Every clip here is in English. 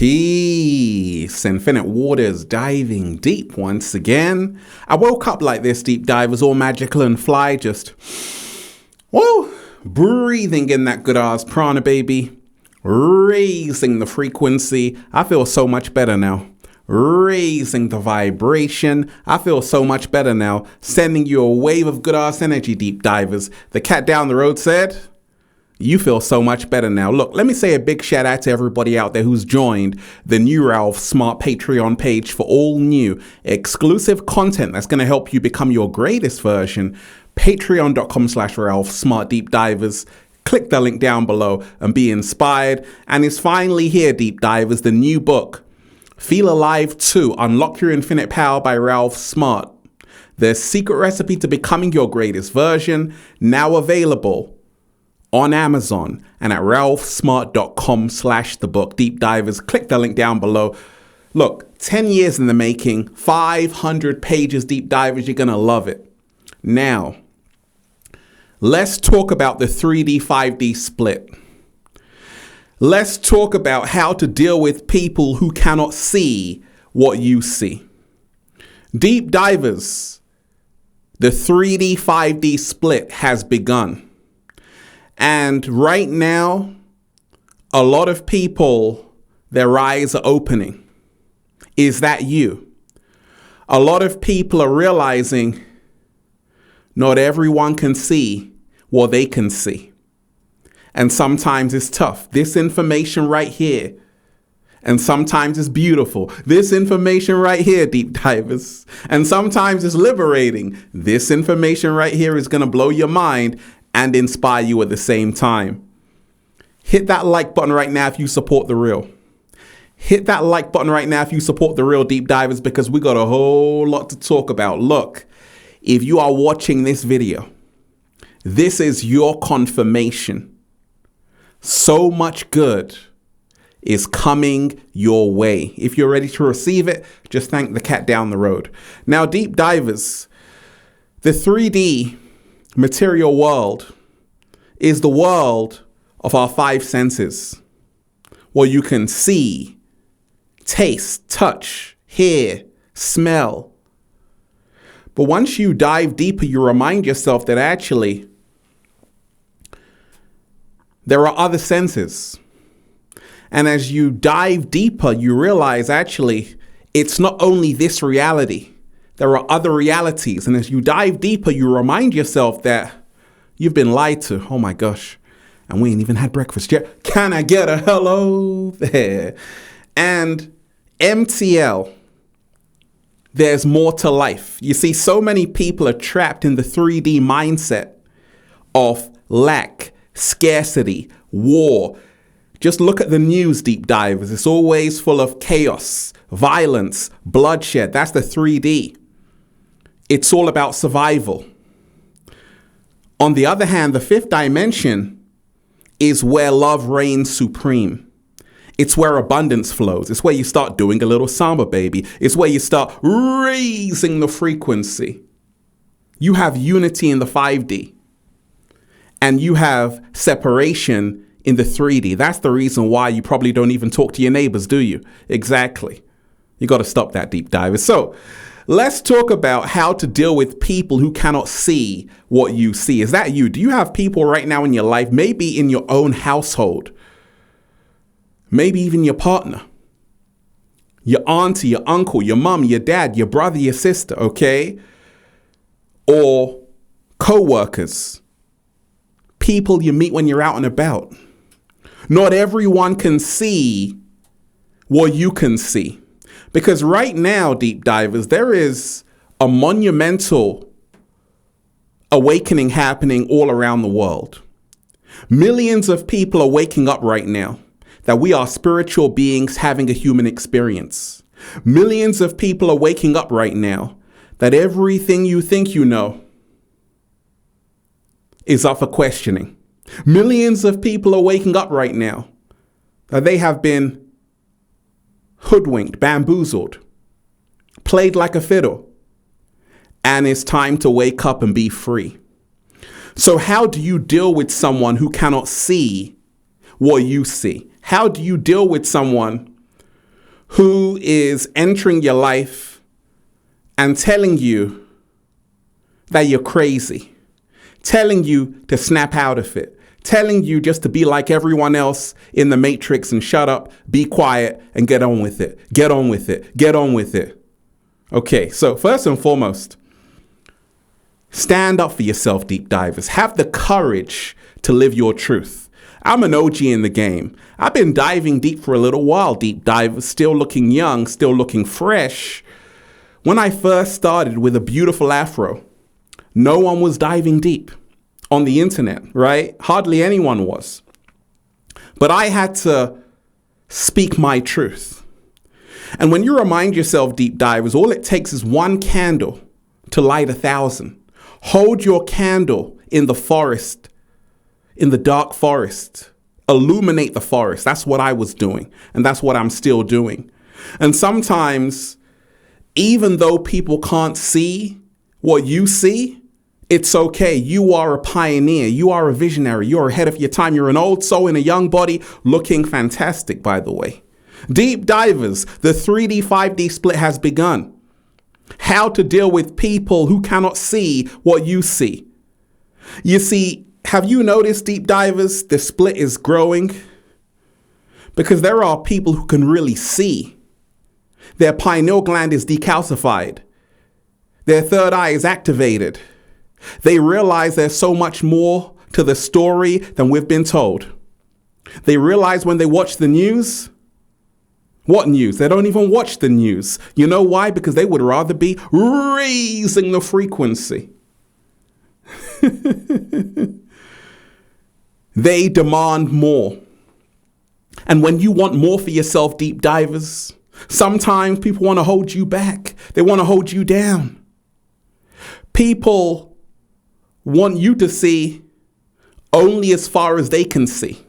Peace, Infinite Waters diving deep once again. I woke up like this, deep divers, all magical and fly, just, whoa, breathing in that good ass prana, baby. Raising the frequency. I feel so much better now. Raising the vibration. I feel so much better now. Sending you a wave of good ass energy, deep divers. The cat down the road said, you feel so much better now. Look, let me say a big shout out to everybody out there who's joined the new Ralph Smart Patreon page for all new exclusive content that's going to help you become your greatest version. Patreon.com/Ralph Smart Deep Divers. Click the link down below and be inspired. And it's finally here, deep divers, the new book, Feel Alive 2, Unlock Your Infinite Power by Ralph Smart. The secret recipe to becoming your greatest version, now available on Amazon and at ralphsmart.com/thebook. Deep divers, click the link down below. Look, 10 years in the making, 500 pages, deep divers, you're gonna love it. Now, let's talk about the 3D, 5D split. Let's talk about how to deal with people who cannot see what you see. Deep divers, the 3D, 5D split has begun. And right now, a lot of people, their eyes are opening. Is that you? A lot of people are realizing not everyone can see what they can see. And sometimes it's tough. This information right here. And sometimes it's beautiful. This information right here, deep divers. And sometimes it's liberating. This information right here is going to blow your mind and inspire you at the same time. Hit that like button right now if you support the real. Hit that like button right now if you support the real, deep divers, because we got a whole lot to talk about. Look, if you are watching this video, this is your confirmation. So much good is coming your way. If you're ready to receive it, just thank the cat down the road. Now, deep divers, the 3D material world is the world of our five senses, where you can see, taste, touch, hear, smell. But once you dive deeper, you remind yourself that actually there are other senses. And as you dive deeper, you realize actually it's not only this reality. There are other realities. And as you dive deeper, you remind yourself that you've been lied to. Oh my gosh. And we ain't even had breakfast yet. Can I get a hello there? And MTL, there's more to life. You see, so many people are trapped in the 3D mindset of lack, scarcity, war. Just look at the news, deep divers. It's always full of chaos, violence, bloodshed. That's the 3D. It's all about survival. On the other hand, the fifth dimension is where love reigns supreme. It's where abundance flows. It's where you start doing a little samba, baby. It's where you start raising the frequency. You have unity in the 5D. And you have separation in the 3D. That's the reason why you probably don't even talk to your neighbors, do you? Exactly. You got to stop that, deep divers. So let's talk about how to deal with people who cannot see what you see. Is that you? Do you have people right now in your life, maybe in your own household, maybe even your partner, your auntie, your uncle, your mom, your dad, your brother, your sister, okay? Or co-workers, people you meet when you're out and about. Not everyone can see what you can see. Because right now, deep divers, there is a monumental awakening happening all around the world. Millions of people are waking up right now that we are spiritual beings having a human experience. Millions of people are waking up right now that everything you think you know is up for questioning. Millions of people are waking up right now that they have been hoodwinked, bamboozled, played like a fiddle, and it's time to wake up and be free. So how do you deal with someone who cannot see what you see? How do you deal with someone who is entering your life and telling you that you're crazy, telling you to snap out of it, telling you just to be like everyone else in the matrix and shut up, be quiet, and get on with it. Get on with it. Get on with it. Okay, so first and foremost, stand up for yourself, deep divers. Have the courage to live your truth. I'm an OG in the game. I've been diving deep for a little while, deep divers, still looking young, still looking fresh. When I first started with a beautiful afro, no one was diving deep on the internet, right? Hardly anyone was. But I had to speak my truth. And when you remind yourself, deep divers, all it takes is one candle to light 1,000. Hold your candle in the forest, in the dark forest. Illuminate the forest. That's what I was doing. And that's what I'm still doing. And sometimes, even though people can't see what you see, it's okay. You are a pioneer. You are a visionary. You're ahead of your time. You're an old soul in a young body, looking fantastic, by the way. Deep divers, the 3D, 5D split has begun. How to deal with people who cannot see what you see. You see, have you noticed, deep divers, the split is growing? Because there are people who can really see. Their pineal gland is decalcified. Their third eye is activated. They realize there's so much more to the story than we've been told. They realize when they watch the news, what news? They don't even watch the news. You know why? Because they would rather be raising the frequency. They demand more. And when you want more for yourself, deep divers, sometimes people want to hold you back. They want to hold you down. People want you to see only as far as they can see.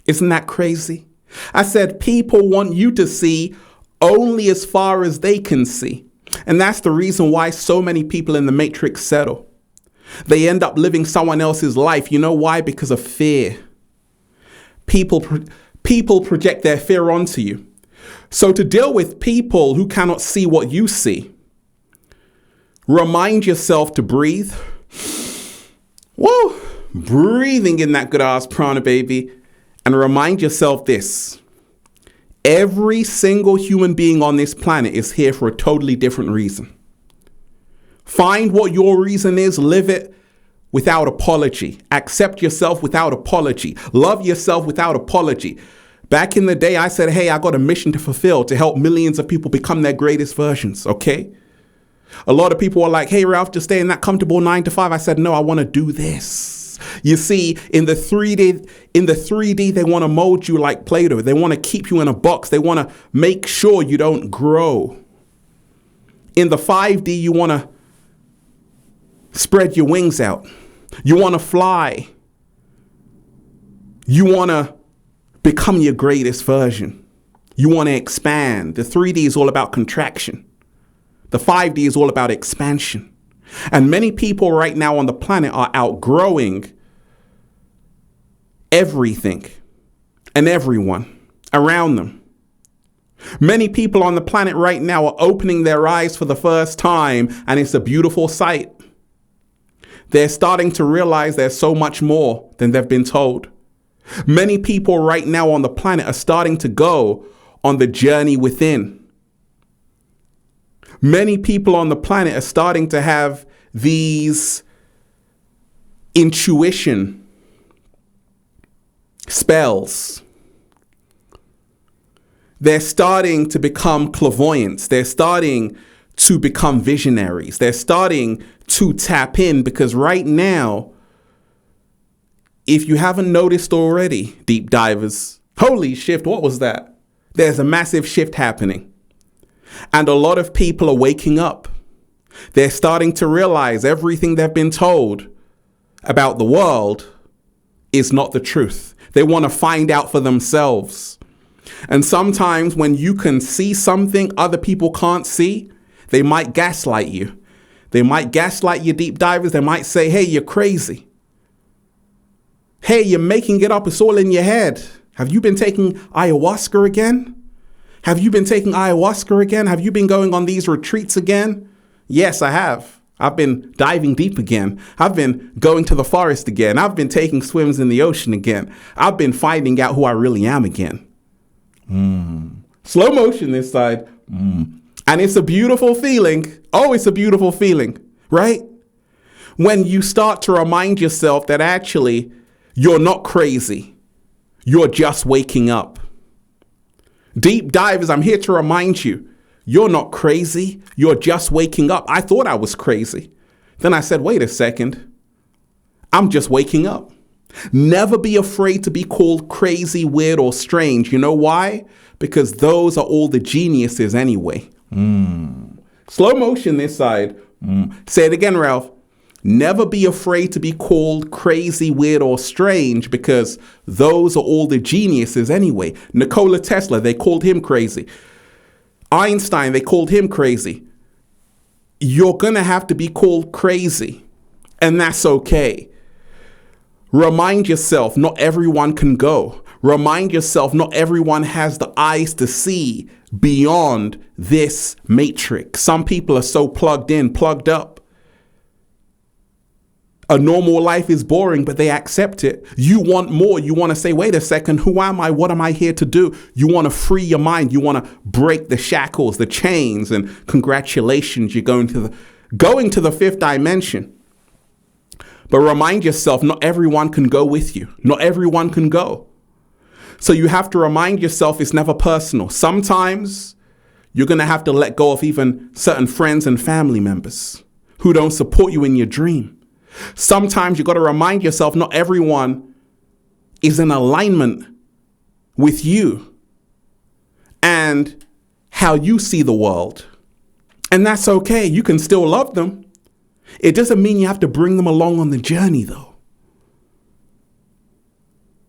Isn't that crazy? I said people want you to see only as far as they can see. And that's the reason why so many people in the matrix settle. They end up living someone else's life. You know why? Because of fear. People project their fear onto you. So to deal with people who cannot see what you see, remind yourself to breathe. Woo! Breathing in that good ass prana, baby. And remind yourself this. Every single human being on this planet is here for a totally different reason. Find what your reason is, live it without apology. Accept yourself without apology. Love yourself without apology. Back in the day, I said, hey, I got a mission to fulfill to help millions of people become their greatest versions, okay? A lot of people are like, hey, Ralph, just stay in that comfortable 9 to 5. I said, no, I want to do this. You see, in the 3D, they want to mold you like Play-Doh. They want to keep you in a box. They want to make sure you don't grow. In the 5D, you want to spread your wings out. You want to fly. You want to become your greatest version. You want to expand. The 3D is all about contraction. The 5D is all about expansion. And many people right now on the planet are outgrowing everything and everyone around them. Many people on the planet right now are opening their eyes for the first time, and it's a beautiful sight. They're starting to realize there's so much more than they've been told. Many people right now on the planet are starting to go on the journey within. Many people on the planet are starting to have these intuition spells. They're starting to become clairvoyants. They're starting to become visionaries. They're starting to tap in because right now, if you haven't noticed already, deep divers, holy shift, what was that? There's a massive shift happening. And a lot of people are waking up. They're starting to realize everything they've been told about the world is not the truth. They want to find out for themselves. And sometimes when you can see something other people can't see, they might gaslight you. They might gaslight you, deep divers. They might say, hey, you're crazy. Hey, you're making it up. It's all in your head. Have you been taking ayahuasca again? Have you been taking ayahuasca again? Have you been going on these retreats again? Yes, I have. I've been diving deep again. I've been going to the forest again. I've been taking swims in the ocean again. I've been finding out who I really am again. Slow motion this side. And it's a beautiful feeling. Oh, it's a beautiful feeling, right? When you start to remind yourself that actually you're not crazy. You're just waking up. Deep divers, I'm here to remind you, you're not crazy. You're just waking up. I thought I was crazy. Then I said, wait a second. I'm just waking up. Never be afraid to be called crazy, weird, or strange. You know why? Because those are all the geniuses anyway. Slow motion this side. Say it again, Ralph. Never be afraid to be called crazy, weird, or strange, because those are all the geniuses anyway. Nikola Tesla, they called him crazy. Einstein, they called him crazy. You're going to have to be called crazy, and that's okay. Remind yourself, not everyone can go. Remind yourself, not everyone has the eyes to see beyond this matrix. Some people are so plugged in, plugged up. A normal life is boring, but they accept it. You want more. You want to say, wait a second, who am I? What am I here to do? You want to free your mind. You want to break the shackles, the chains, and congratulations, you're going to the fifth dimension. But remind yourself, not everyone can go with you. Not everyone can go. So you have to remind yourself it's never personal. Sometimes you're going to have to let go of even certain friends and family members who don't support you in your dream. Sometimes you got to remind yourself not everyone is in alignment with you and how you see the world. And that's okay. You can still love them. It doesn't mean you have to bring them along on the journey, though.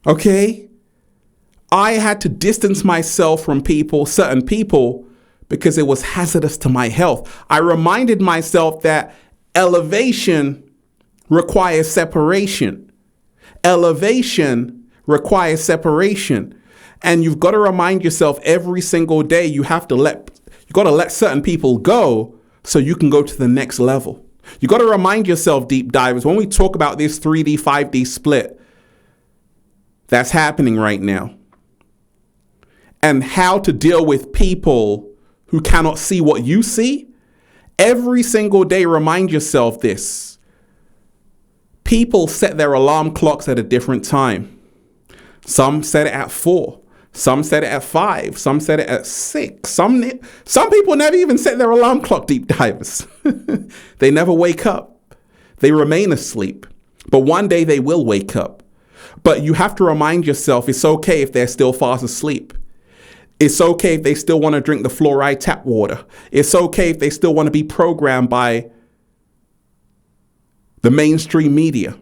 Okay? I had to distance myself from certain people, because it was hazardous to my health. I reminded myself that elevation requires separation. Elevation requires separation. And you've got to remind yourself every single day you got to let certain people go so you can go to the next level. You got to remind yourself, deep divers, when we talk about this 3D, 5D split that's happening right now, and how to deal with people who cannot see what you see, every single day remind yourself this. People set their alarm clocks at a different time. Some set it at 4. Some set it at 5. Some set it at 6. Some people never even set their alarm clock, deep divers. They never wake up. They remain asleep. But one day they will wake up. But you have to remind yourself it's okay if they're still fast asleep. It's okay if they still want to drink the fluoride tap water. It's okay if they still want to be programmed by the mainstream media.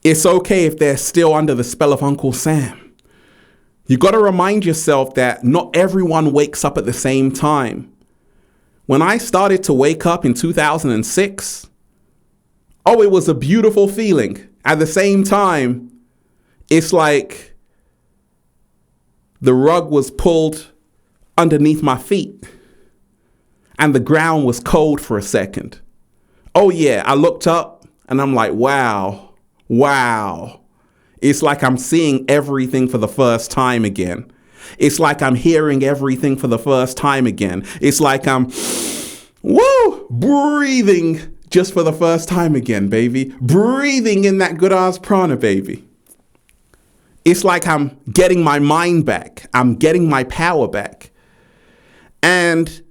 It's okay if they're still under the spell of Uncle Sam. You got to remind yourself that not everyone wakes up at the same time. When I started to wake up in 2006, it was a beautiful feeling. At the same time, it's like the rug was pulled underneath my feet. And the ground was cold for a second. Oh yeah, I looked up and I'm like, wow. It's like I'm seeing everything for the first time again. It's like I'm hearing everything for the first time again. It's like I'm, breathing just for the first time again, baby. Breathing in that good ass prana, baby. It's like I'm getting my mind back. I'm getting my power back. And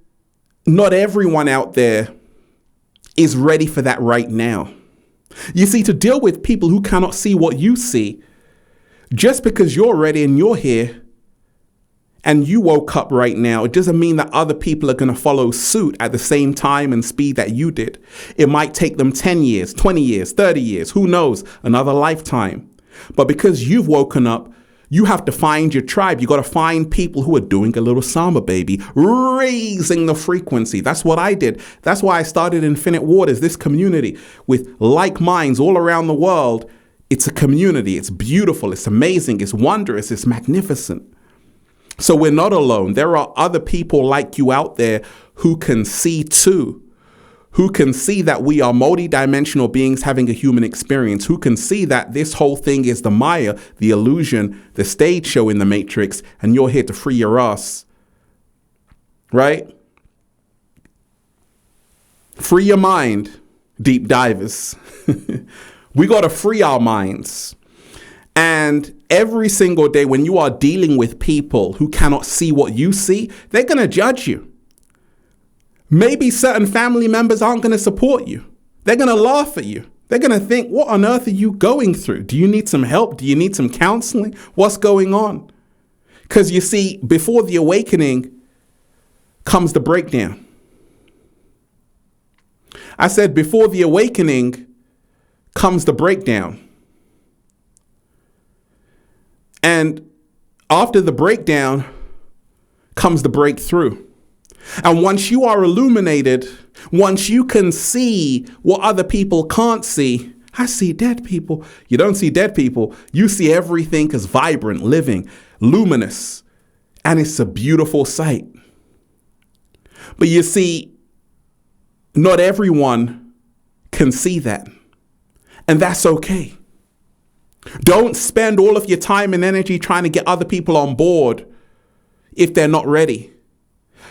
not everyone out there is ready for that right now. You see, to deal with people who cannot see what you see, just because you're ready and you're here and you woke up right now, it doesn't mean that other people are going to follow suit at the same time and speed that you did. It might take them 10 years, 20 years, 30 years, who knows, another lifetime. But because you've woken up, you have to find your tribe. You got to find people who are doing a little samba, baby, raising the frequency. That's what I did. That's why I started Infinite Waters, this community with like minds all around the world. It's a community. It's beautiful. It's amazing. It's wondrous. It's magnificent. So we're not alone. There are other people like you out there who can see too, who can see that we are multidimensional beings having a human experience, who can see that this whole thing is the Maya, the illusion, the stage show in the Matrix, and you're here to free your ass. Right? Free your mind, deep divers. We got to free our minds. And every single day when you are dealing with people who cannot see what you see, they're going to judge you. Maybe certain family members aren't going to support you. They're going to laugh at you. They're going to think, what on earth are you going through? Do you need some help? Do you need some counseling? What's going on? Because you see, before the awakening comes the breakdown. I said before the awakening comes the breakdown. And after the breakdown comes the breakthrough. And once you are illuminated, once you can see what other people can't see, I see dead people. You don't see dead people. You see everything as vibrant, living, luminous, and it's a beautiful sight. But you see, not everyone can see that, and that's okay. Don't spend all of your time and energy trying to get other people on board if they're not ready.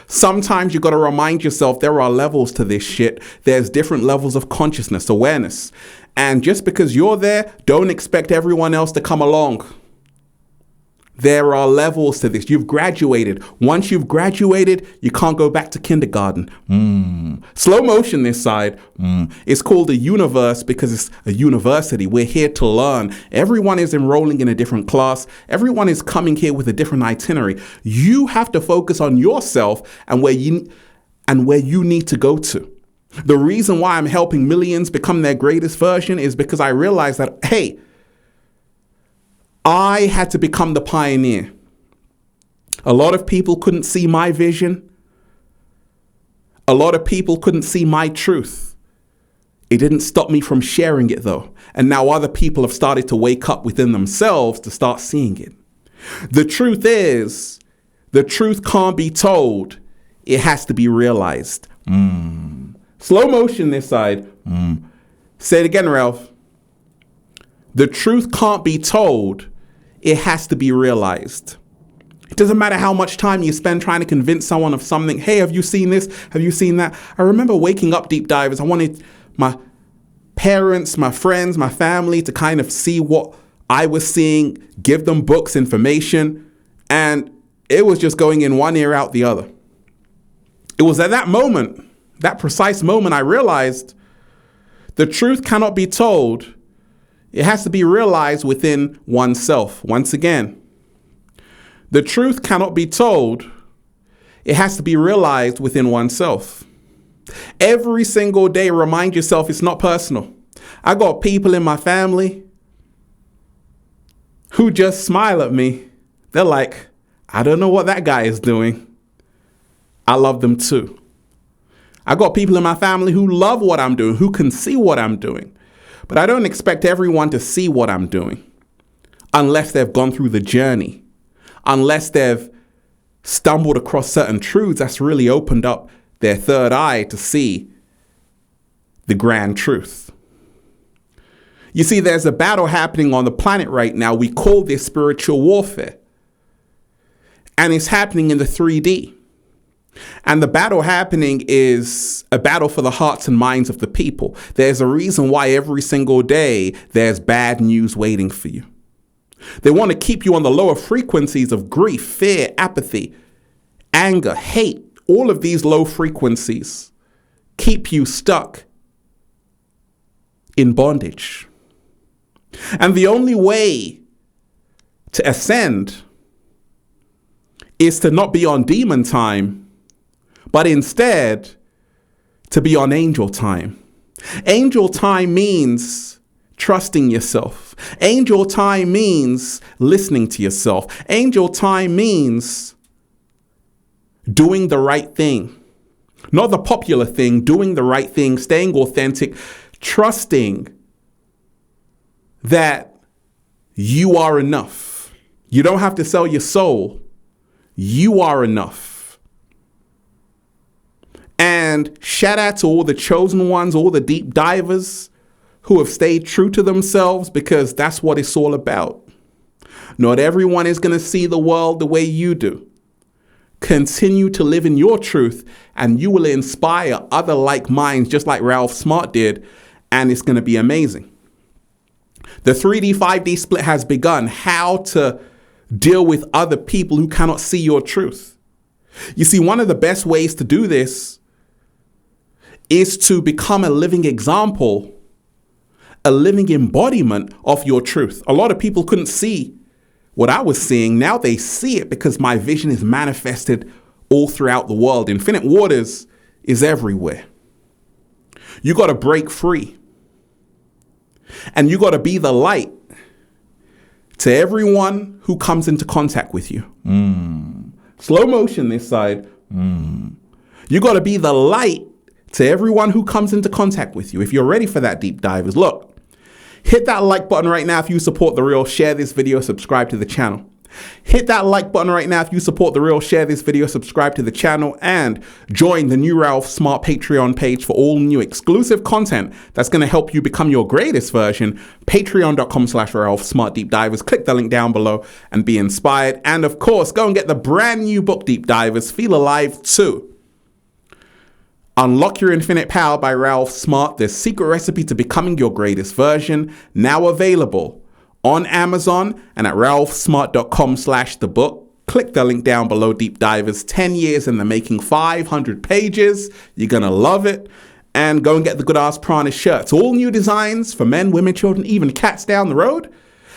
Sometimes you got to remind yourself there are levels to this shit. There's different levels of consciousness, awareness. And just because you're there, don't expect everyone else to come along. There are levels to this. You've graduated. Once you've graduated, you can't go back to kindergarten. Slow motion this side. It's called a universe because it's a university. We're here to learn. Everyone is enrolling in a different class. Everyone is coming here with a different itinerary. You have to focus on yourself and where you need to go to. The reason why I'm helping millions become their greatest version is because I realized that, hey, I had to become the pioneer. A lot of people couldn't see my vision. A lot of people couldn't see my truth. It didn't stop me from sharing it though. And now other people have started to wake up within themselves to start seeing it. The truth is, the truth can't be told. It has to be realized. Slow motion this side. Say it again, Ralph. The truth can't be told. It has to be realized. It doesn't matter how much time you spend trying to convince someone of something. Hey, have you seen this? Have you seen that? I remember waking up, deep divers. I wanted my parents, my friends, my family to kind of see what I was seeing, give them books, information, and it was just going in one ear out the other. It was at that moment, that precise moment, I realized the truth cannot be told. It has to be realized within oneself. Once again, the truth cannot be told. It has to be realized within oneself. Every single day, remind yourself it's not personal. I got people in my family who just smile at me. They're like, I don't know what that guy is doing. I love them too. I got people in my family who love what I'm doing, who can see what I'm doing. But I don't expect everyone to see what I'm doing unless they've gone through the journey, unless they've stumbled across certain truths that's really opened up their third eye to see the grand truth. You see, there's a battle happening on the planet right now. We call this spiritual warfare. And it's happening in the 3D. And the battle happening is a battle for the hearts and minds of the people. There's a reason why every single day there's bad news waiting for you. They want to keep you on the lower frequencies of grief, fear, apathy, anger, hate. All of these low frequencies keep you stuck in bondage. And the only way to ascend is to not be on demon time, but instead to be on angel time. Angel time means trusting yourself. Angel time means listening to yourself. Angel time means doing the right thing. Not the popular thing, doing the right thing, staying authentic, trusting that you are enough. You don't have to sell your soul You are enough. And shout out to all the chosen ones, all the deep divers who have stayed true to themselves, because that's what it's all about. Not everyone is going to see the world the way you do. Continue to live in your truth, and you will inspire other like minds, just like Ralph Smart did, and it's going to be amazing. The 3D, 5D split has begun. How to deal with other people who cannot see your truth. You see, one of the best ways to do this is to become a living example, a living embodiment of your truth. A lot of people couldn't see what I was seeing. Now they see it because my vision is manifested all throughout the world. Infinite Waters is everywhere. You got to break free. And you got to be the light to everyone who comes into contact with you. Slow motion this side. You got to be the light to everyone who comes into contact with you. If you're ready for that, deep divers, look, hit that like button right now if you support The Real. Share this video, subscribe to the channel. Hit that like button right now if you support The Real. Share this video, subscribe to the channel, and join the new Ralph Smart Patreon page for all new exclusive content that's going to help you become your greatest version. Patreon.com/Ralph Smart Deep Divers. Click the link down below and be inspired. And of course, go and get the brand new book, Deep Divers, Feel Alive 2. Unlock Your Infinite Power by Ralph Smart, the secret recipe to becoming your greatest version, now available on Amazon and at ralphsmart.com/thebook. Click the link down below, Deep Divers. 10 years in the making, 500 pages. You're going to love it. And go and get the Good Ass Prana shirts. All new designs for men, women, children, even cats down the road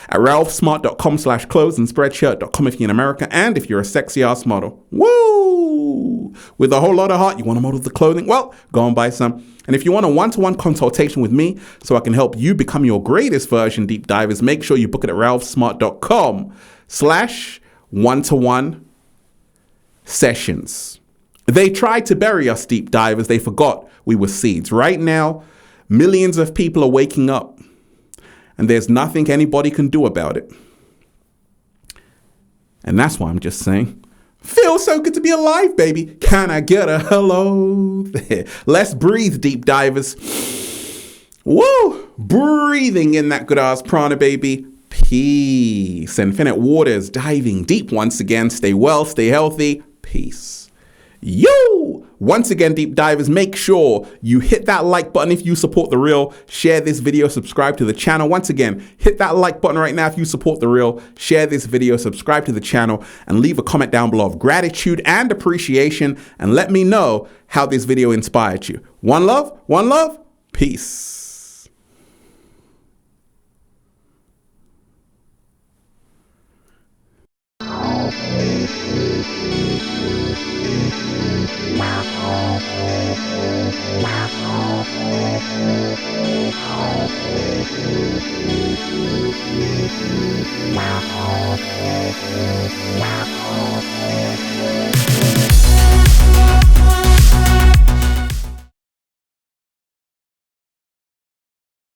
at ralphsmart.com/clothes and spreadshirt.com if you're in America, and if you're a sexy ass model. Woo! With a whole lot of heart, you want to model the clothing? Well, go and buy some. And if you want a one-to-one consultation with me so I can help you become your greatest version, Deep Divers, make sure you book it at ralphsmart.com/one-to-one sessions. They tried to bury us, Deep Divers. They forgot we were seeds. Right now, millions of people are waking up, and there's nothing anybody can do about it. And that's why I'm just saying, feels so good to be alive, baby. Can I get a hello there? Let's breathe, Deep Divers. Woo! Breathing in that good ass prana, baby. Peace. Infinite Waters, diving deep once again. Stay well, stay healthy. Peace. Yo! Once again, Deep Divers, make sure you hit that like button if you support The Real. Share this video, subscribe to the channel. Once again, hit that like button right now if you support The Real. Share this video, subscribe to the channel, and leave a comment down below of gratitude and appreciation, and let me know how this video inspired you. One love, peace. Wow.